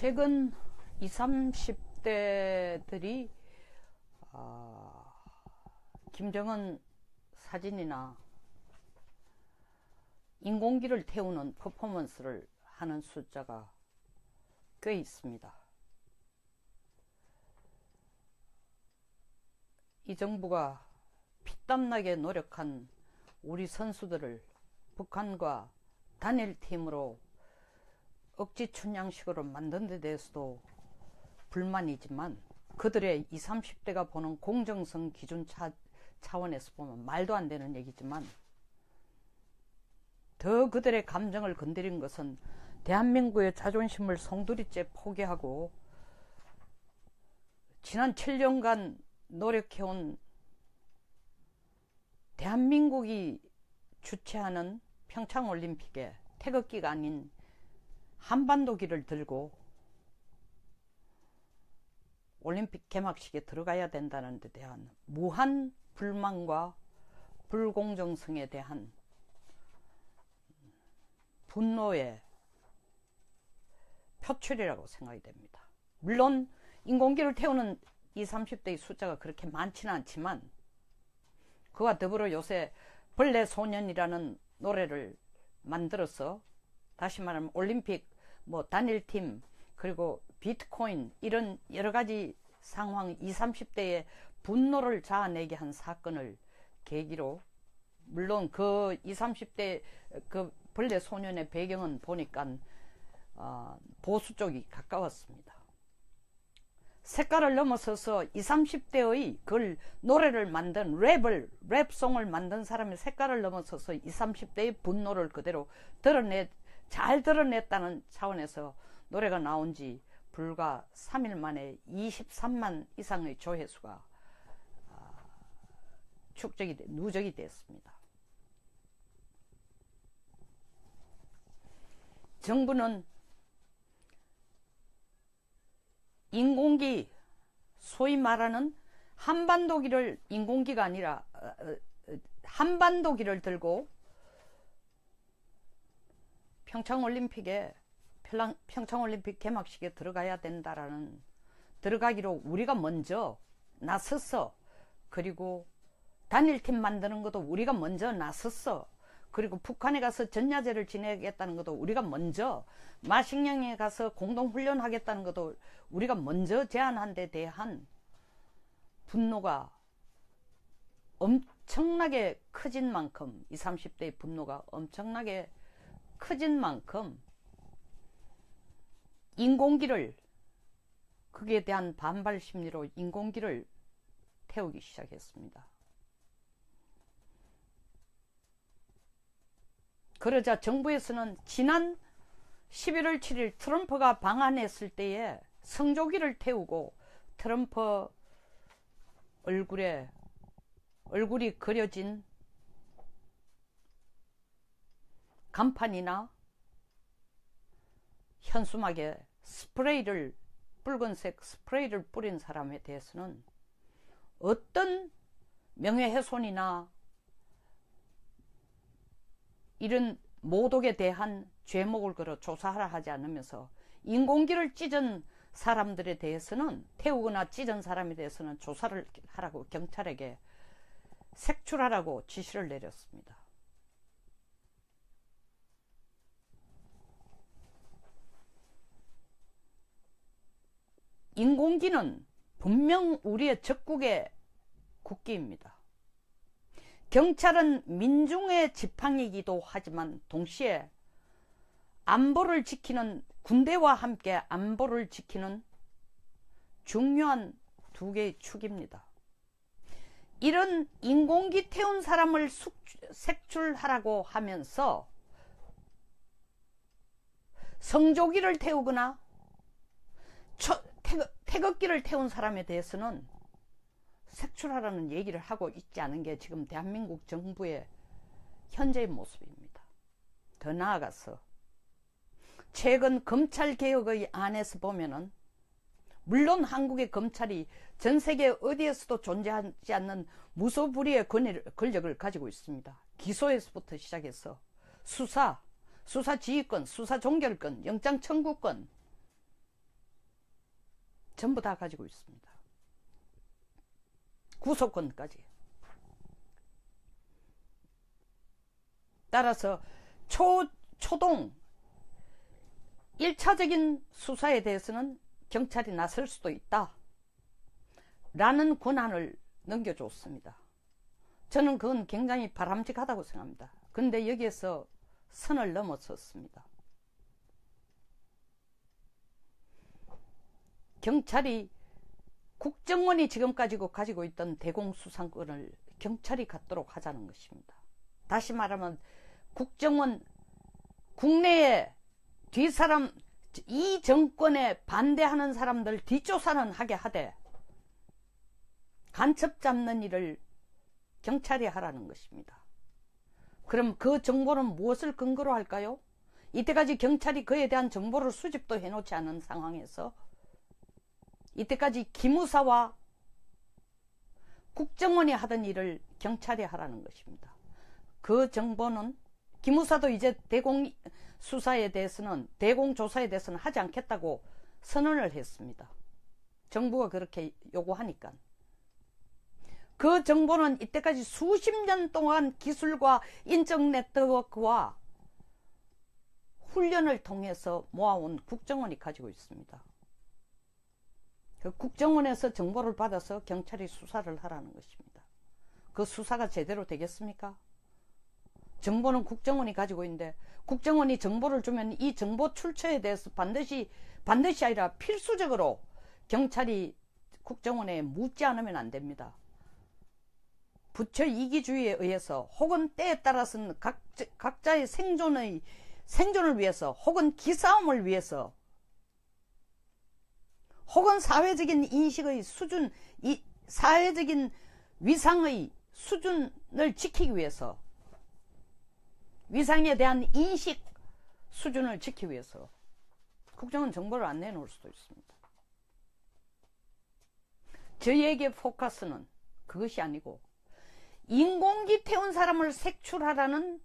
최근 20, 30대들이 김정은 사진이나 인공기를 태우는 퍼포먼스를 하는 숫자가 꽤 있습니다. 이 정부가 피땀나게 노력한 우리 선수들을 북한과 단일팀으로 억지 춘향식으로 만든 데 대해서도 불만이지만 그들의 20, 30대가 보는 공정성 기준 차원에서 보면 말도 안 되는 얘기지만 더 그들의 감정을 건드린 것은 대한민국의 자존심을 송두리째 포기하고 지난 7년간 노력해온 대한민국이 주최하는 평창올림픽에 태극기가 아닌 한반도기를 들고 올림픽 개막식에 들어가야 된다는 데 대한 무한 불만과 불공정성에 대한 분노의 표출이라고 생각이 됩니다. 물론 인공기를 태우는 20, 30대의 숫자가 그렇게 많지는 않지만 그와 더불어 요새 벌레소년이라는 노래를 만들어서 다시 말하면 올림픽 단일팀 그리고 비트코인 이런 여러가지 상황 20, 30대의 분노를 자아내게 한 사건을 계기로 물론 그 20, 30대 그 벌레소년의 배경은 보니까 보수 쪽이 가까웠습니다. 색깔을 넘어서서 20, 30대의 그 노래를 만든 랩송을 만든 사람의 색깔을 넘어서서 20, 30대의 분노를 그대로 잘 드러냈다는 차원에서 노래가 나온 지 불과 3일 만에 23만 이상의 조회수가 누적이 됐습니다. 정부는 인공기, 소위 말하는 한반도기를 인공기가 아니라 한반도기를 들고 평창올림픽 개막식에 들어가야 된다라는 들어가기로 우리가 먼저 나섰어. 그리고 단일팀 만드는 것도 우리가 먼저 나섰어. 그리고 북한에 가서 전야제를 지내겠다는 것도 우리가 먼저, 마식령에 가서 공동훈련하겠다는 것도 우리가 먼저 제안한 데 대한 분노가 엄청나게 커진 만큼 20, 30대의 분노가 엄청나게 커진 만큼 인공기를 거기에 대한 반발 심리로 인공기를 태우기 시작했습니다. 그러자 정부에서는 지난 11월 7일 트럼프가 방한했을 때에 성조기를 태우고 트럼프 얼굴이 그려진 간판이나 현수막에 붉은색 스프레이를 뿌린 사람에 대해서는 어떤 명예훼손이나 이런 모독에 대한 죄목을 걸어 조사하라 하지 않으면서 인공기를 찢은 사람들에 대해서는 태우거나 찢은 사람에 대해서는 조사를 하라고 경찰에게 색출하라고 지시를 내렸습니다. 인공기는 분명 우리의 적국의 국기입니다. 경찰은 민중의 지팡이기도 하지만 동시에 안보를 지키는, 군대와 함께 안보를 지키는 중요한 두 개의 축입니다. 이런 인공기 태운 사람을 색출하라고 하면서 성조기를 태우거나 태극기를 태운 사람에 대해서는 색출하라는 얘기를 하고 있지 않은 게 지금 대한민국 정부의 현재의 모습입니다. 더 나아가서 최근 검찰개혁의 안에서 보면은 물론 한국의 검찰이 전 세계 어디에서도 존재하지 않는 무소불위의 권력을 가지고 있습니다. 기소에서부터 시작해서 수사 지휘권, 수사 종결권, 영장 청구권, 전부 다 가지고 있습니다. 구속권까지. 따라서 초동 1차적인 수사에 대해서는 경찰이 나설 수도 있다 라는 권한을 넘겨줬습니다. 저는 그건 굉장히 바람직하다고 생각합니다. 근데 여기에서 선을 넘어섰습니다. 경찰이 국정원이 지금까지 가지고 있던 대공수사권을 경찰이 갖도록 하자는 것입니다. 다시 말하면 국정원 국내에 뒷사람, 이 정권에 반대하는 사람들 뒷조사는 하게 하되 간첩 잡는 일을 경찰이 하라는 것입니다. 그럼 그 정보는 무엇을 근거로 할까요? 이때까지 경찰이 그에 대한 정보를 수집도 해놓지 않은 상황에서 이때까지 기무사와 국정원이 하던 일을 경찰이 하라는 것입니다. 그 정보는 기무사도 이제 대공수사에 대해서는, 대공조사에 대해서는 하지 않겠다고 선언을 했습니다. 정부가 그렇게 요구하니까. 그 정보는 이때까지 수십 년 동안 기술과 인적 네트워크와 훈련을 통해서 모아온 국정원이 가지고 있습니다. 그 국정원에서 정보를 받아서 경찰이 수사를 하라는 것입니다. 그 수사가 제대로 되겠습니까? 정보는 국정원이 가지고 있는데 국정원이 정보를 주면 이 정보 출처에 대해서 반드시 아니라 필수적으로 경찰이 국정원에 묻지 않으면 안 됩니다. 부처 이기주의에 의해서 혹은 때에 따라서는 각자의 생존을 위해서 혹은 기싸움을 위해서 혹은 사회적인 인식의 수준, 사회적인 위상의 수준을 지키기 위해서, 위상에 대한 인식 수준을 지키기 위해서 국정원 정보를 안 내놓을 수도 있습니다. 저희에게 포커스는 그것이 아니고 인공기 태운 사람을 색출하라는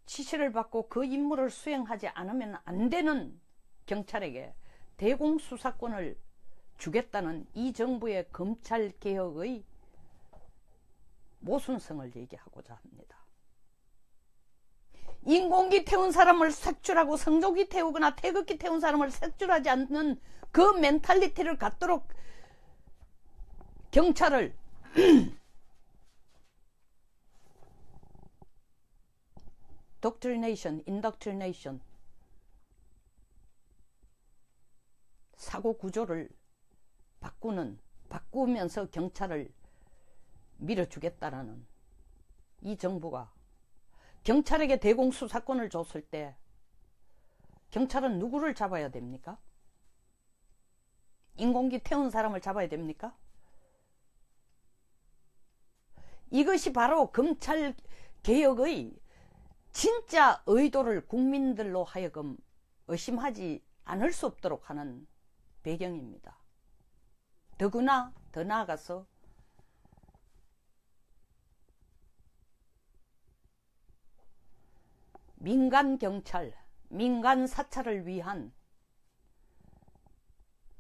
지시를 받고 그 임무를 수행하지 않으면 안 되는 경찰에게 대공수사권을 주겠다는 이 정부의 검찰개혁의 모순성을 얘기하고자 합니다. 인공기 태운 사람을 색출하고 성조기 태우거나 태극기 태운 사람을 색출하지 않는 그 멘탈리티를 갖도록 경찰을 doctrination, indoctrination, 사고 구조를 바꾸면서 경찰을 밀어주겠다라는 이 정부가 경찰에게 대공수사권을 줬을 때 경찰은 누구를 잡아야 됩니까? 인공기 태운 사람을 잡아야 됩니까? 이것이 바로 검찰개혁의 진짜 의도를 국민들로 하여금 의심하지 않을 수 없도록 하는 배경입니다. 더구나 더 나아가서 민간경찰, 민간사찰을 위한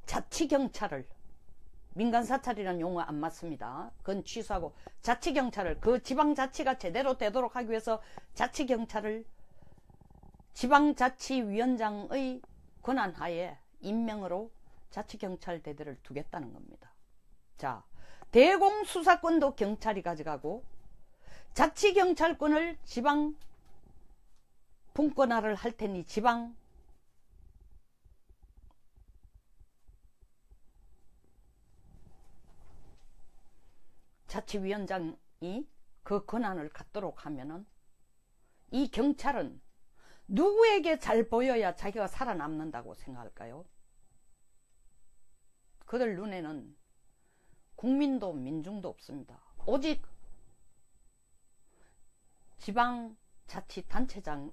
자치경찰을, 민간사찰이라는 용어 안 맞습니다. 그건 취소하고 자치경찰을, 그 지방자치가 제대로 되도록 하기 위해서 자치경찰을 지방자치위원장의 권한하에 임명으로 자치경찰 대대를 두겠다는 겁니다. 자, 대공수사권도 경찰이 가져가고 자치경찰권을 지방 분권화를 할 테니 지방 자치위원장이 그 권한을 갖도록 하면은 이 경찰은 누구에게 잘 보여야 자기가 살아남는다고 생각할까요? 그들 눈에는 국민도 민중도 없습니다. 오직 지방자치단체장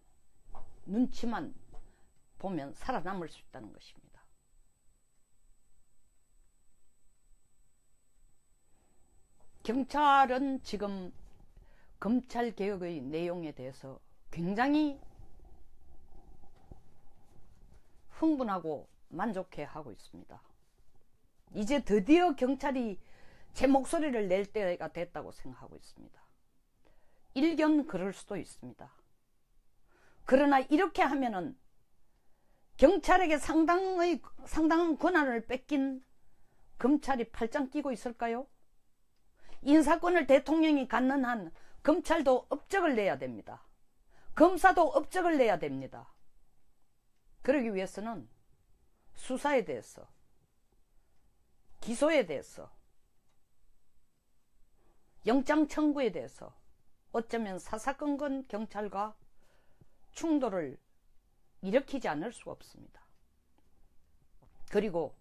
눈치만 보면 살아남을 수 있다는 것입니다. 경찰은 지금 검찰개혁의 내용에 대해서 굉장히 흥분하고 만족해 하고 있습니다. 이제 드디어 경찰이 제 목소리를 낼 때가 됐다고 생각하고 있습니다. 일견 그럴 수도 있습니다. 그러나 이렇게 하면은 경찰에게 상당한 권한을 뺏긴 검찰이 팔짱 끼고 있을까요? 인사권을 대통령이 갖는 한 검찰도 업적을 내야 됩니다. 검사도 업적을 내야 됩니다. 그러기 위해서는 수사에 대해서, 기소에 대해서, 영장 청구에 대해서 어쩌면 사사건건 경찰과 충돌을 일으키지 않을 수가 없습니다. 그리고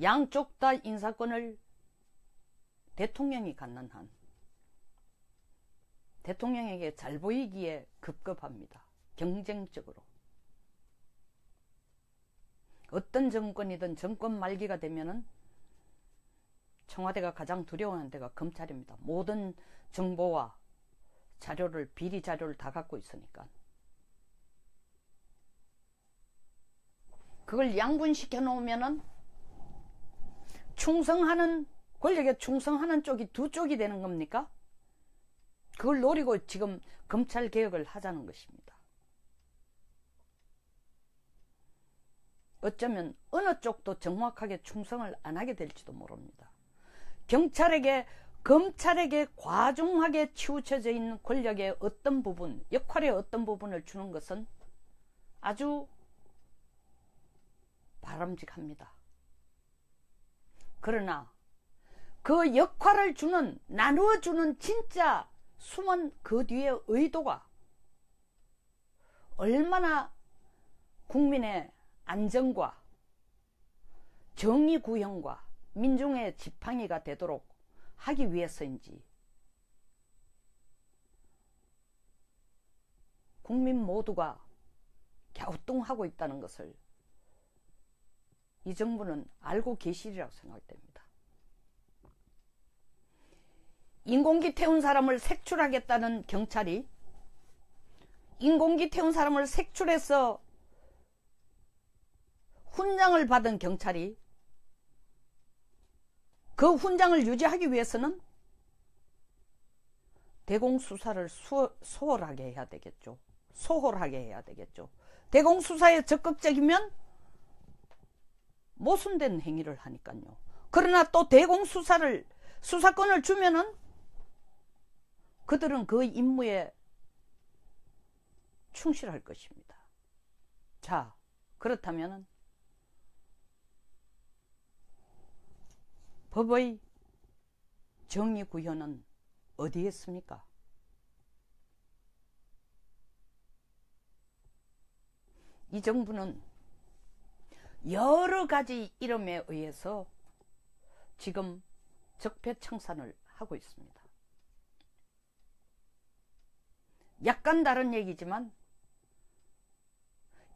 양쪽 다 인사권을 대통령이 갖는 한 대통령에게 잘 보이기에 급급합니다. 경쟁적으로. 어떤 정권이든 정권 말기가 되면은 청와대가 가장 두려워하는 데가 검찰입니다. 모든 정보와 자료를, 비리 자료를 다 갖고 있으니까. 그걸 양분시켜 놓으면은 권력에 충성하는 쪽이 두 쪽이 되는 겁니까? 그걸 노리고 지금 검찰 개혁을 하자는 것입니다. 어쩌면 어느 쪽도 정확하게 충성을 안 하게 될지도 모릅니다. 검찰에게 과중하게 치우쳐져 있는 권력의 어떤 부분, 역할의 어떤 부분을 주는 것은 아주 바람직합니다. 그러나 그 역할을 나누어주는 진짜 숨은 그 뒤의 의도가 얼마나 국민의 안정과 정의 구현과 민중의 지팡이가 되도록 하기 위해서인지 국민 모두가 갸우뚱하고 있다는 것을 이 정부는 알고 계시리라고 생각됩니다. 인공기 태운 사람을 색출하겠다는 경찰이 인공기 태운 사람을 색출해서 훈장을 받은 경찰이 그 훈장을 유지하기 위해서는 대공수사를 소홀하게 해야 되겠죠. 소홀하게 해야 되겠죠. 대공수사에 적극적이면 모순된 행위를 하니까요. 그러나 또 수사권을 주면은 그들은 그 임무에 충실할 것입니다. 자, 그렇다면은 법의 정의 구현은 어디에 있습니까? 이 정부는 여러 가지 이름에 의해서 지금 적폐청산을 하고 있습니다. 약간 다른 얘기지만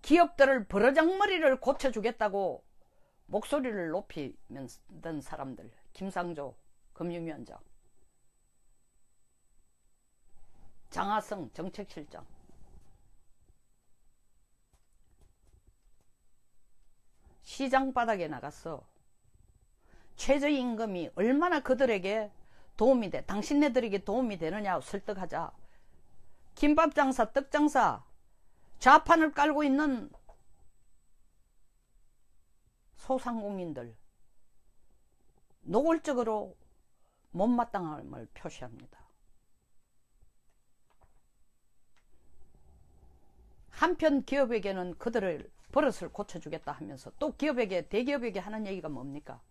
기업들을 버르장머리를 고쳐주겠다고 목소리를 높이던 사람들, 김상조 금융위원장, 장하성 정책실장, 시장 바닥에 나가서 최저임금이 얼마나 그들에게 도움이 돼, 당신네들에게 도움이 되느냐고 설득하자. 김밥장사, 떡장사, 좌판을 깔고 있는 소상공인들 노골적으로 못마땅함을 표시합니다. 한편 기업에게는 그들을 버릇을 고쳐주겠다 하면서 또 대기업에게 하는 얘기가 뭡니까?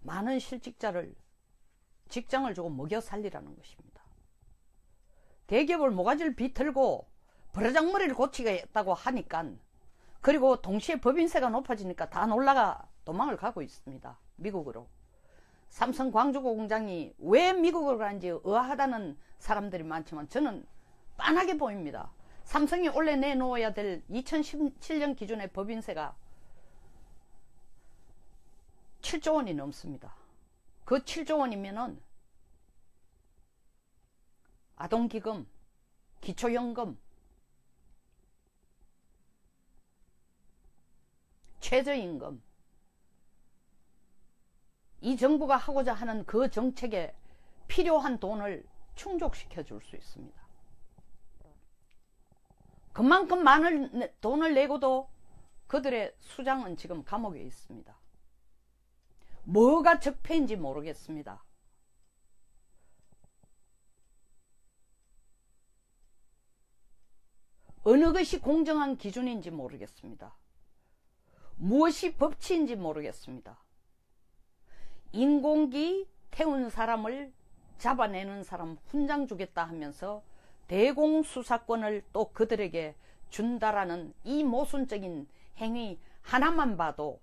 많은 실직자를 직장을 주고 먹여 살리라는 것입니다. 대기업을 모가지를 비틀고 버르장머리를 고치겠다고 하니까, 그리고 동시에 법인세가 높아지니까 다 놀라가 도망을 가고 있습니다. 미국으로. 삼성 광주고 공장이 왜 미국으로 가는지 의아하다는 사람들이 많지만 저는 빤하게 보입니다. 삼성이 원래 내놓아야 될 2017년 기준의 법인세가 7조 원이 넘습니다. 그 7조 원이면은 아동기금, 기초연금, 최저임금, 이 정부가 하고자 하는 그 정책에 필요한 돈을 충족시켜 줄 수 있습니다. 그만큼 많은 돈을 내고도 그들의 수장은 지금 감옥에 있습니다. 뭐가 적폐인지 모르겠습니다. 어느 것이 공정한 기준인지 모르겠습니다. 무엇이 법치인지 모르겠습니다. 인공기 태운 사람을 잡아내는 사람 훈장 주겠다 하면서 대공수사권을 또 그들에게 준다라는 이 모순적인 행위 하나만 봐도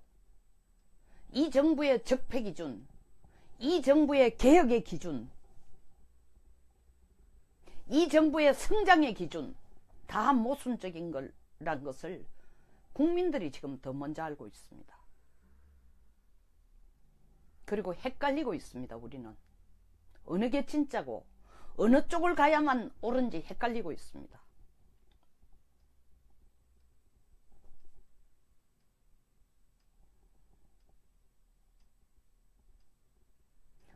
이 정부의 적폐 기준, 이 정부의 개혁의 기준, 이 정부의 성장의 기준 다 모순적인 거란 것을 국민들이 지금 더 먼저 알고 있습니다. 그리고 헷갈리고 있습니다. 우리는 어느 게 진짜고 어느 쪽을 가야만 옳은지 헷갈리고 있습니다.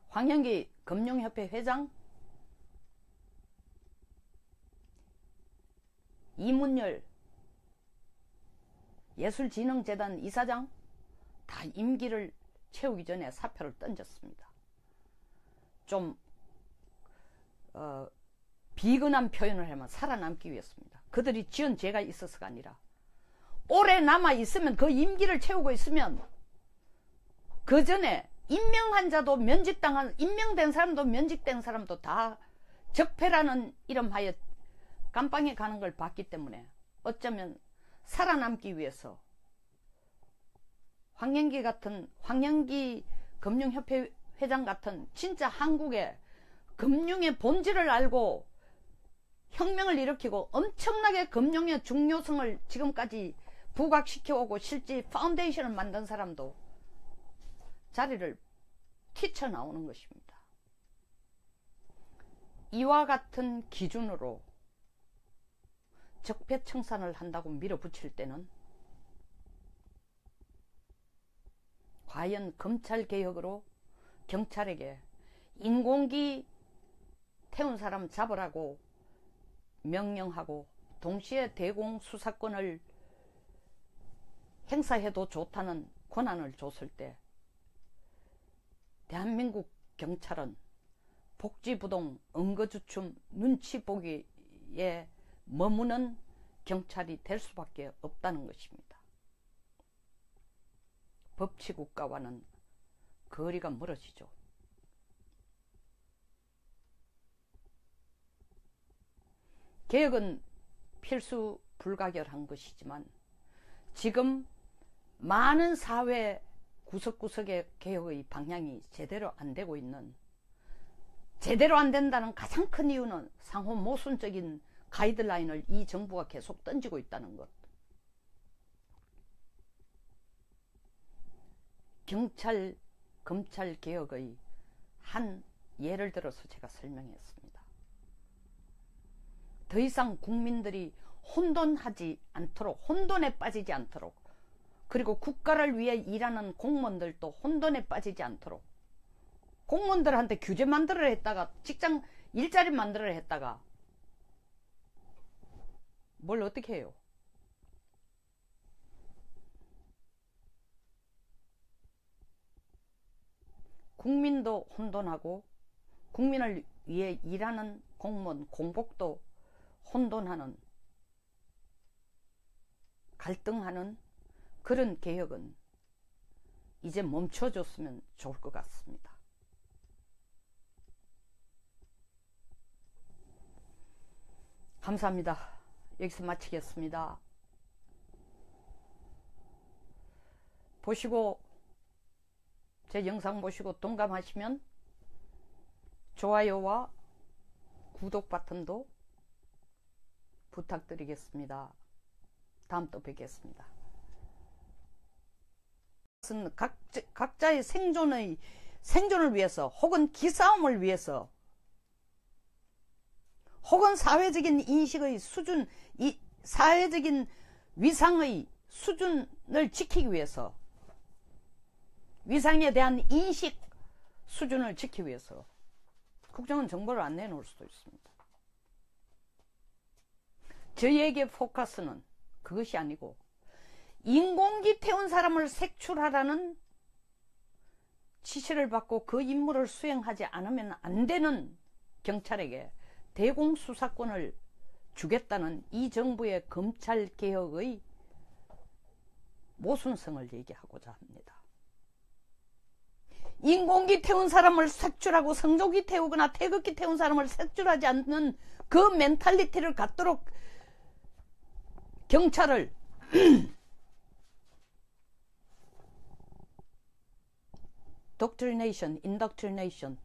황영기 금융협회 회장, 이문열 예술진흥재단 이사장 다 임기를 채우기 전에 사표를 던졌습니다. 좀 비근한 표현을 하면 살아남기 위해서입니다. 그들이 지은 죄가 있어서가 아니라 오래 남아있으면, 그 임기를 채우고 있으면 그 전에 임명한 자도 임명된 사람도 면직된 사람도 다 적폐라는 이름하에 감방에 가는 걸 봤기 때문에 어쩌면 살아남기 위해서 황영기 금융협회 회장 같은 진짜 한국의 금융의 본질을 알고 혁명을 일으키고 엄청나게 금융의 중요성을 지금까지 부각시켜오고 실제 파운데이션을 만든 사람도 자리를 뛰쳐나오는 것입니다. 이와 같은 기준으로 적폐청산을 한다고 밀어붙일 때는 과연 검찰개혁으로 경찰에게 인공기 태운 사람 잡으라고 명령하고 동시에 대공수사권을 행사해도 좋다는 권한을 줬을 때 대한민국 경찰은 복지부동 응거주춤 눈치 보기에 머무는 경찰이 될 수밖에 없다는 것입니다. 법치국가와는 거리가 멀어지죠. 개혁은 필수 불가결한 것이지만 지금 많은 사회 구석구석의 개혁의 방향이 제대로 안 되고 있는, 제대로 안 된다는 가장 큰 이유는 상호 모순적인 가이드라인을 이 정부가 계속 던지고 있다는 것. 경찰, 검찰 개혁의 한 예를 들어서 제가 설명했습니다. 더 이상 국민들이 혼돈하지 않도록, 혼돈에 빠지지 않도록, 그리고 국가를 위해 일하는 공무원들도 혼돈에 빠지지 않도록, 공무원들한테 규제 만들어야 했다가 직장 일자리 만들어야 했다가 뭘 어떻게 해요? 국민도 혼돈하고 국민을 위해 일하는 공무원 공복도 혼돈하는, 갈등하는 그런 개혁은 이제 멈춰줬으면 좋을 것 같습니다. 감사합니다. 여기서 마치겠습니다. 보시고, 제 영상 보시고 동감하시면 좋아요와 구독 버튼도 부탁드리겠습니다. 다음 또 뵙겠습니다. 각자의 생존을 위해서, 혹은 기싸움을 위해서, 혹은 사회적인 인식의 수준, 이 사회적인 위상의 수준을 지키기 위해서, 위상에 대한 인식 수준을 지키기 위해서 국정원 정보를 안 내놓을 수도 있습니다. 저희에게 포커스는 그것이 아니고 인공기 태운 사람을 색출하라는 지시를 받고 그 임무를 수행하지 않으면 안 되는 경찰에게 대공수사권을 주겠다는 이 정부의 검찰개혁의 모순성을 얘기하고자 합니다. 인공기 태운 사람을 색출하고 성조기 태우거나 태극기 태운 사람을 색출하지 않는 그 멘탈리티를 갖도록 경찰을 doctrination, indoctrination,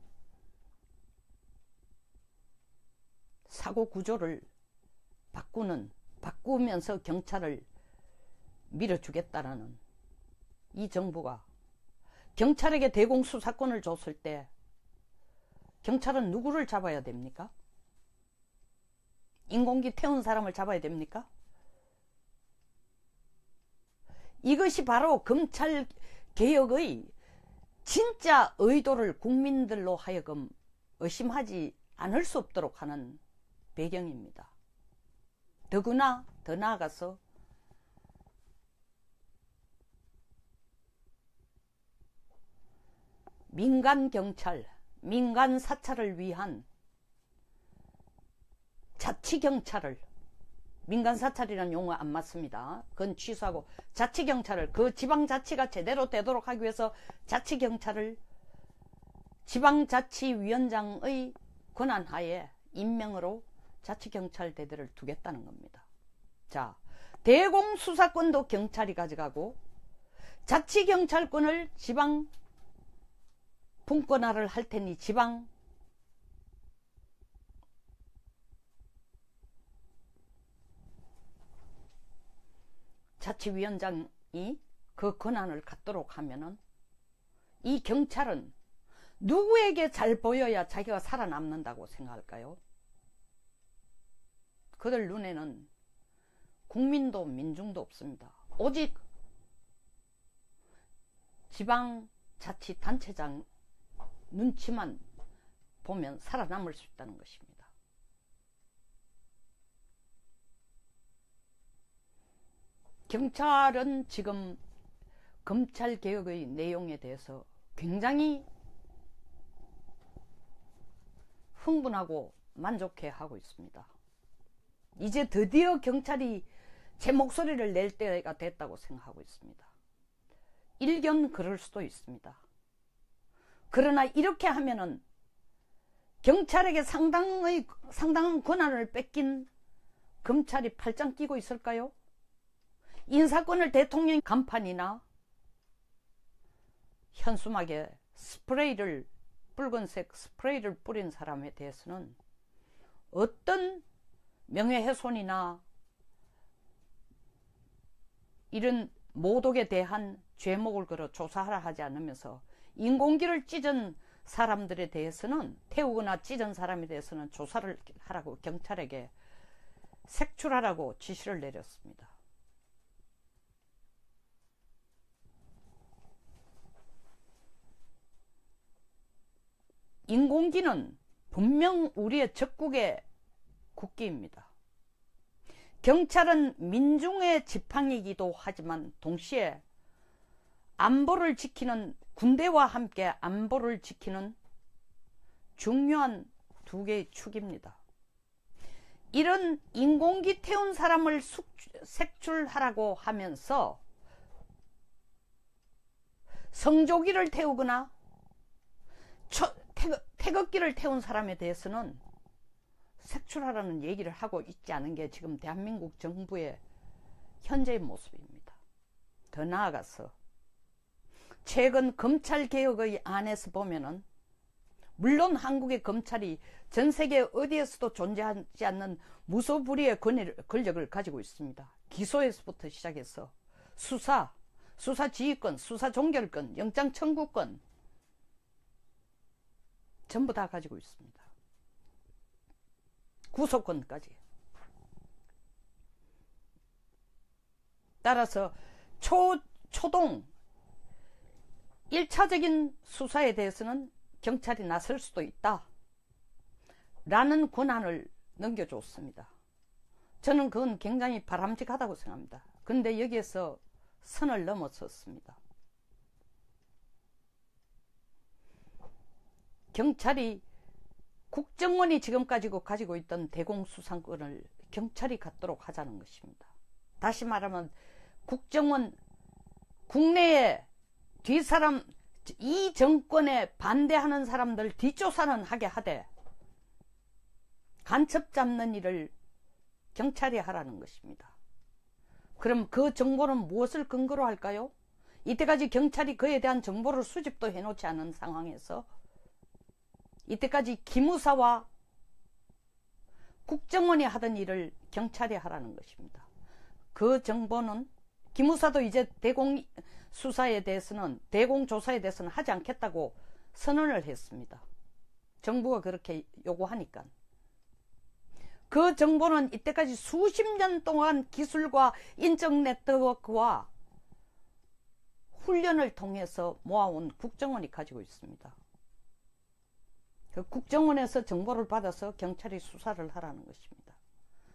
사고 구조를 바꾸면서 경찰을 밀어주겠다라는 이 정부가 경찰에게 대공수사권을 줬을 때 경찰은 누구를 잡아야 됩니까? 인공기 태운 사람을 잡아야 됩니까? 이것이 바로 검찰개혁의 진짜 의도를 국민들로 하여금 의심하지 않을 수 없도록 하는 배경입니다. 더구나 더 나아가서 민간경찰, 민간사찰을 위한 자치경찰을, 민간사찰이라는 용어 안 맞습니다. 그건 취소하고 자치경찰을, 그 지방자치가 제대로 되도록 하기 위해서 자치경찰을 지방자치위원장의 권한하에 임명으로 자치경찰대대를 두겠다는 겁니다. 자, 대공수사권도 경찰이 가져가고 자치경찰권을 지방 분권화를 할 테니 지방 자치위원장이 그 권한을 갖도록 하면은 이 경찰은 누구에게 잘 보여야 자기가 살아남는다고 생각할까요? 그들 눈에는 국민도 민중도 없습니다. 오직 지방자치단체장 눈치만 보면 살아남을 수 있다는 것입니다. 경찰은 지금 검찰개혁의 내용에 대해서 굉장히 흥분하고 만족해하고 있습니다. 이제 드디어 경찰이 제 목소리를 낼 때가 됐다고 생각하고 있습니다. 일견 그럴 수도 있습니다. 그러나 이렇게 하면은 경찰에게 상당한 권한을 뺏긴 검찰이 팔짱 끼고 있을까요? 인사권을 대통령 간판이나 현수막에 붉은색 스프레이를 뿌린 사람에 대해서는 어떤 명예훼손이나 이런 모독에 대한 죄목을 걸어 조사하라 하지 않으면서 인공기를 찢은 사람들에 대해서는, 태우거나 찢은 사람에 대해서는 조사를 하라고 경찰에게 색출하라고 지시를 내렸습니다. 인공기는 분명 우리의 적국의 국기입니다. 경찰은 민중의 지팡이기도 하지만 동시에 안보를 지키는, 군대와 함께 안보를 지키는 중요한 두 개의 축입니다. 이런 인공기 태운 사람을 색출하라고 하면서 성조기를 태우거나 태극기를 태운 사람에 대해서는 색출하라는 얘기를 하고 있지 않은 게 지금 대한민국 정부의 현재의 모습입니다. 더 나아가서 최근 검찰개혁의 안에서 보면은, 물론 한국의 검찰이 전 세계 어디에서도 존재하지 않는 무소불위의 권력을 가지고 있습니다. 기소에서부터 시작해서 수사지휘권, 수사종결권, 영장청구권 전부 다 가지고 있습니다. 구속권까지. 따라서 초동 1차적인 수사에 대해서는 경찰이 나설 수도 있다 라는 권한을 넘겨줬습니다. 저는 그건 굉장히 바람직하다고 생각합니다. 근데 여기에서 선을 넘어섰습니다. 경찰이 국정원이 지금까지 가지고 있던 대공수사권을 경찰이 갖도록 하자는 것입니다. 다시 말하면 국정원 국내에 뒷사람, 이 정권에 반대하는 사람들 뒷조사는 하게 하되 간첩 잡는 일을 경찰이 하라는 것입니다. 그럼 그 정보는 무엇을 근거로 할까요? 이때까지 경찰이 그에 대한 정보를 수집도 해놓지 않은 상황에서 이때까지 기무사와 국정원이 하던 일을 경찰이 하라는 것입니다. 그 정보는 기무사도 이제 대공수사에 대해서는 대공조사에 대해서는 하지 않겠다고 선언을 했습니다. 정부가 그렇게 요구하니까. 그 정보는 이때까지 수십 년 동안 기술과 인적 네트워크와 훈련을 통해서 모아온 국정원이 가지고 있습니다. 그 국정원에서 정보를 받아서 경찰이 수사를 하라는 것입니다.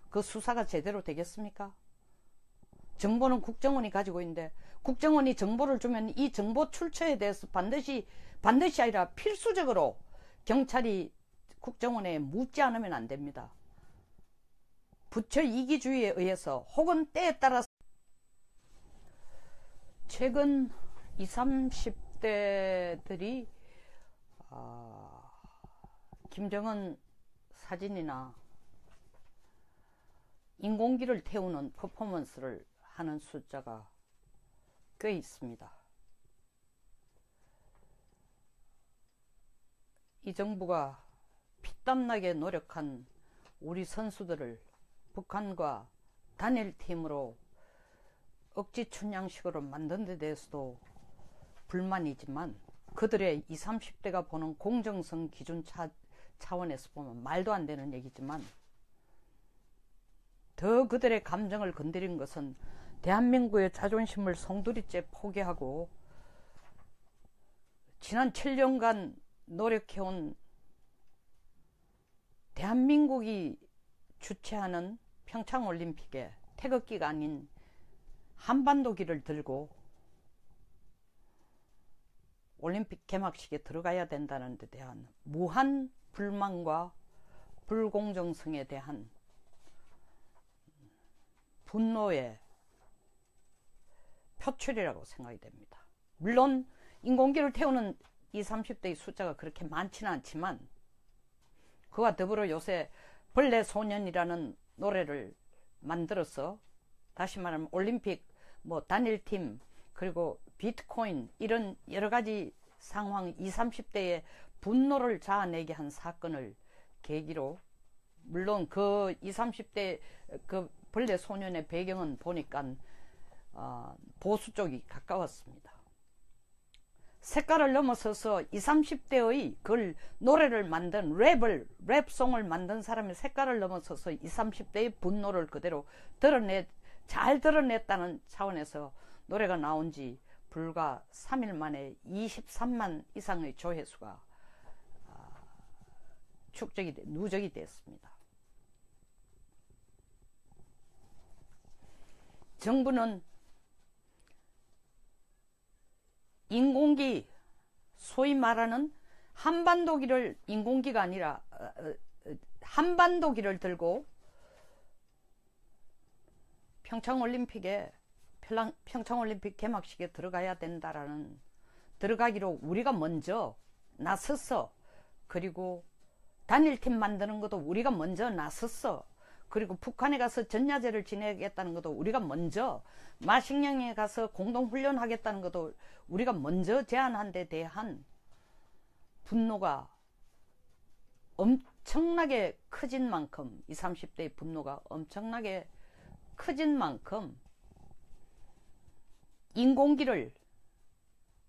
그 수사가 제대로 되겠습니까? 정보는 국정원이 가지고 있는데 국정원이 정보를 주면 이 정보 출처에 대해서 반드시 아니라 필수적으로 경찰이 국정원에 묻지 않으면 안 됩니다. 부처 이기주의에 의해서 혹은 때에 따라서 최근 20, 30대들이 김정은 사진이나 인공기를 태우는 퍼포먼스를 하는 숫자가 꽤 있습니다. 이 정부가 피땀나게 노력한 우리 선수들을 북한과 단일팀으로 억지 춘향식으로 만든 데 대해서도 불만이지만 그들의 20, 30대가 보는 공정성 기준 차원에서 보면 말도 안 되는 얘기지만 더 그들의 감정을 건드린 것은 대한민국의 자존심을 송두리째 포기하고 지난 7년간 노력해온 대한민국이 주최하는 평창올림픽에 태극기가 아닌 한반도기를 들고 올림픽 개막식에 들어가야 된다는 데 대한 무한 불만과 불공정성에 대한 분노의 표출이라고 생각이 됩니다. 물론 인공기를 태우는 20, 30대의 숫자가 그렇게 많지는 않지만 그와 더불어 요새 벌레 소년이라는 노래를 만들어서 다시 말하면 올림픽 단일팀 그리고 비트코인 이런 여러가지 상황 20, 30대의 분노를 자아내게 한 사건을 계기로 물론 그 20, 30대 그 벌레 소년의 배경은 보니까 보수 쪽이 가까웠습니다. 색깔을 넘어서서 20, 30대의 그 노래를 만든 랩송을 만든 사람의 색깔을 넘어서서 20, 30대의 분노를 그대로 잘 드러냈다는 차원에서 노래가 나온 지 불과 3일 만에 23만 이상의 조회수가 누적이 됐습니다. 정부는 인공기, 소위 말하는 한반도기를 인공기가 아니라 한반도기를 들고 평창올림픽 개막식에 들어가야 된다라는 들어가기로 우리가 먼저 나섰어. 그리고 단일팀 만드는 것도 우리가 먼저 나섰어. 그리고 북한에 가서 전야제를 지내겠다는 것도 우리가 먼저, 마식령에 가서 공동훈련하겠다는 것도 우리가 먼저 제안한 데 대한 분노가 엄청나게 커진 만큼 20, 30대의 분노가 엄청나게 커진 만큼 인공기를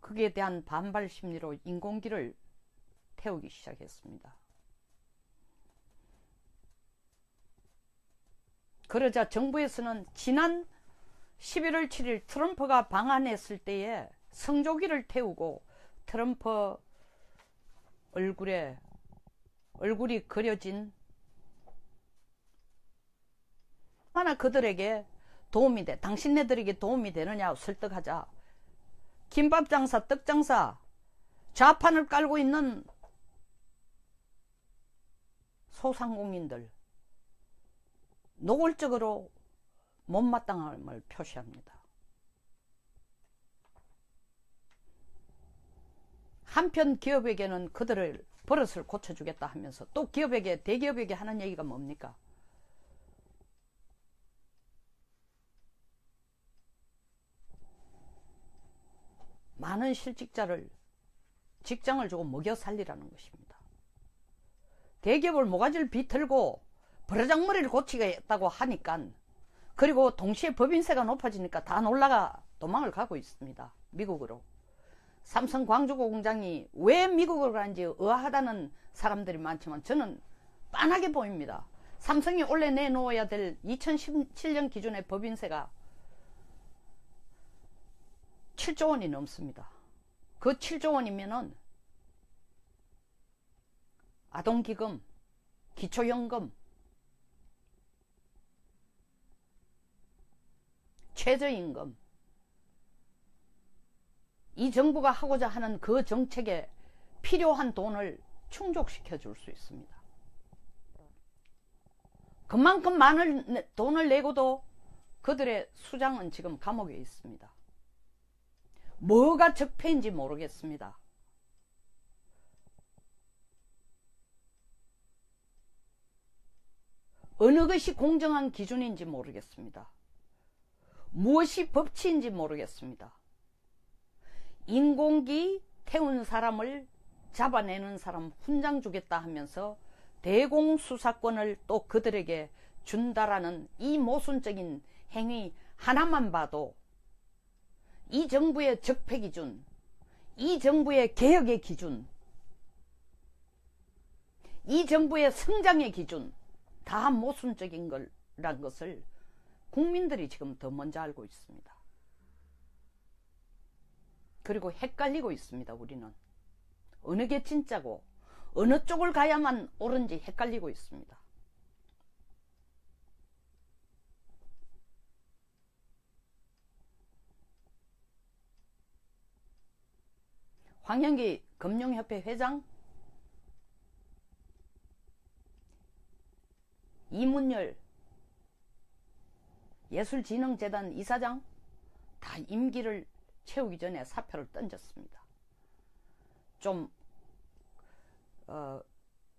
거기에 대한 반발 심리로 인공기를 태우기 시작했습니다. 그러자 정부에서는 지난 11월 7일 트럼프가 방한했을 때에 성조기를 태우고 트럼프 얼굴이 그려진 얼마나 그들에게 도움이 돼. 당신네들에게 도움이 되느냐 설득하자. 김밥장사, 떡장사, 좌판을 깔고 있는 소상공인들 노골적으로 못마땅함을 표시합니다. 한편 기업에게는 그들을 버릇을 고쳐주겠다 하면서 또 기업에게, 대기업에게 하는 얘기가 뭡니까? 많은 실직자를 직장을 주고 먹여 살리라는 것입니다. 대기업을 모가지를 비틀고 버르장머리를 고치겠다고 하니까, 그리고 동시에 법인세가 높아지니까 다 놀라가 도망을 가고 있습니다. 미국으로. 삼성 광주고 공장이 왜 미국으로 가는지 의아하다는 사람들이 많지만 저는 빤하게 보입니다. 삼성이 원래 내놓아야 될 2017년 기준의 법인세가 7조 원이 넘습니다. 그 7조 원이면은 아동기금, 기초연금, 최저임금, 이 정부가 하고자 하는 그 정책에 필요한 돈을 충족시켜 줄 수 있습니다. 그만큼 많은 돈을 내고도 그들의 수장은 지금 감옥에 있습니다. 뭐가 적폐인지 모르겠습니다. 어느 것이 공정한 기준인지 모르겠습니다. 무엇이 법치인지 모르겠습니다. 인공기 태운 사람을 잡아내는 사람 훈장 주겠다 하면서 대공수사권을 또 그들에게 준다라는 이 모순적인 행위 하나만 봐도 이 정부의 적폐 기준, 이 정부의 개혁의 기준, 이 정부의 성장의 기준 다 모순적인 거란 것을 국민들이 지금 더 먼저 알고 있습니다. 그리고 헷갈리고 있습니다. 우리는 어느 게 진짜고 어느 쪽을 가야만 옳은지 헷갈리고 있습니다. 황현기 금융협회 회장, 이문열 예술진흥재단 이사장 다 임기를 채우기 전에 사표를 던졌습니다. 좀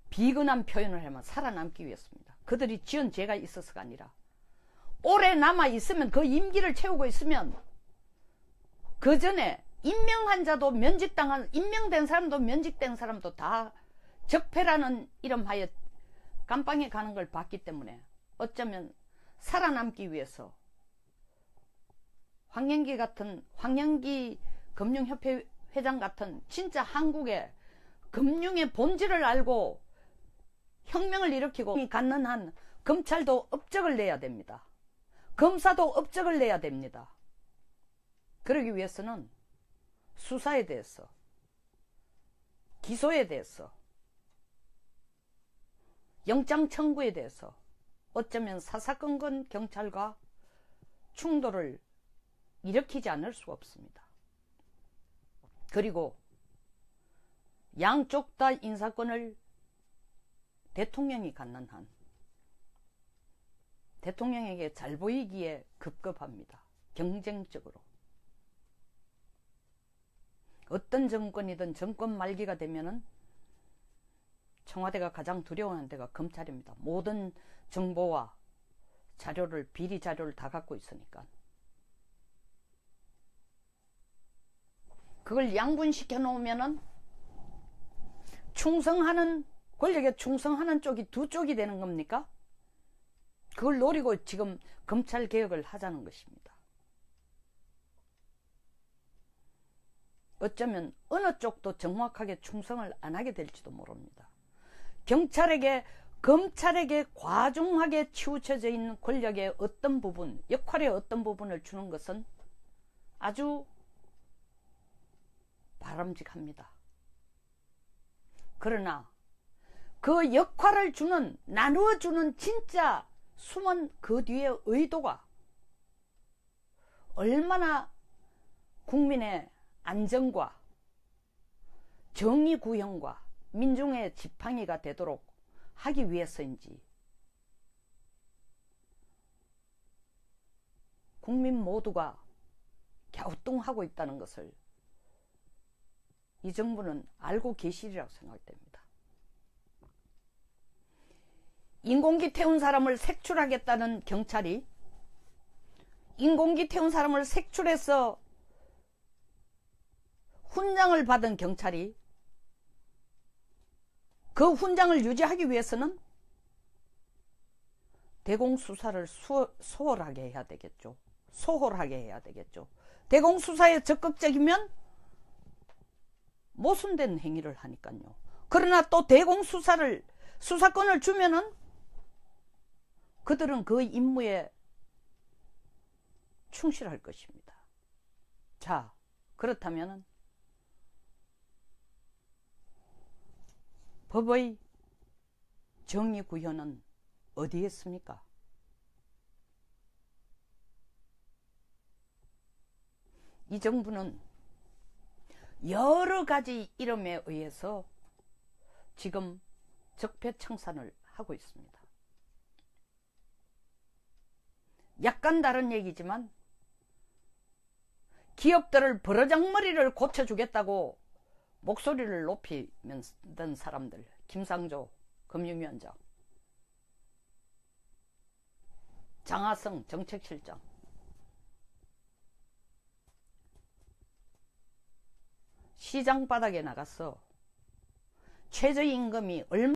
비근한 표현을 하면 살아남기 위해서입니다. 그들이 지은 죄가 있어서가 아니라 오래 남아있으면, 그 임기를 채우고 있으면 그 전에 임명한 자도 임명된 사람도 면직된 사람도 다 적폐라는 이름하에 감방에 가는 걸 봤기 때문에 어쩌면 살아남기 위해서 황현기 금융협회 회장 같은 진짜 한국의 금융의 본질을 알고 혁명을 일으키고 갖는 한 검찰도 업적을 내야 됩니다. 검사도 업적을 내야 됩니다. 그러기 위해서는 수사에 대해서, 기소에 대해서, 영장 청구에 대해서 어쩌면 사사건건 경찰과 충돌을 일으키지 않을 수가 없습니다. 그리고 양쪽 다 인사권을 대통령이 갖는 한 대통령에게 잘 보이기에 급급합니다. 경쟁적으로. 어떤 정권이든 정권 말기가 되면은 청와대가 가장 두려워하는 데가 검찰입니다. 모든 정보와 자료를, 비리 자료를 다 갖고 있으니까. 그걸 양분시켜 놓으면은 권력에 충성하는 쪽이 두 쪽이 되는 겁니까? 그걸 노리고 지금 검찰 개혁을 하자는 것입니다. 어쩌면 어느 쪽도 정확하게 충성을 안 하게 될지도 모릅니다. 경찰에게 검찰에게 과중하게 치우쳐져 있는 권력의 어떤 부분, 역할의 어떤 부분을 주는 것은 아주 바람직합니다. 그러나 그 역할을 주는, 나누어주는 진짜 숨은 그 뒤의 의도가 얼마나 국민의 안정과 정의 구현과 민중의 지팡이가 되도록 하기 위해서인지 국민 모두가 갸우뚱하고 있다는 것을 이 정부는 알고 계시리라고 생각됩니다. 인공기 태운 사람을 색출하겠다는 경찰이 인공기 태운 사람을 색출해서 훈장을 받은 경찰이 그 훈장을 유지하기 위해서는 대공수사를 소홀하게 해야 되겠죠. 소홀하게 해야 되겠죠. 대공수사에 적극적이면 모순된 행위를 하니까요. 그러나 또 대공수사를 수사권을 주면은 그들은 그 임무에 충실할 것입니다. 자, 그렇다면 법의 정의 구현은 어디에 있습니까? 이 정부는 여러 가지 이름에 의해서 지금 적폐청산을 하고 있습니다. 약간 다른 얘기지만 기업들을 버르장머리를 고쳐주겠다고 목소리를 높이던 사람들, 김상조 금융위원장, 장하성 정책실장, 시장 바닥에 나가서 최저임금이 얼마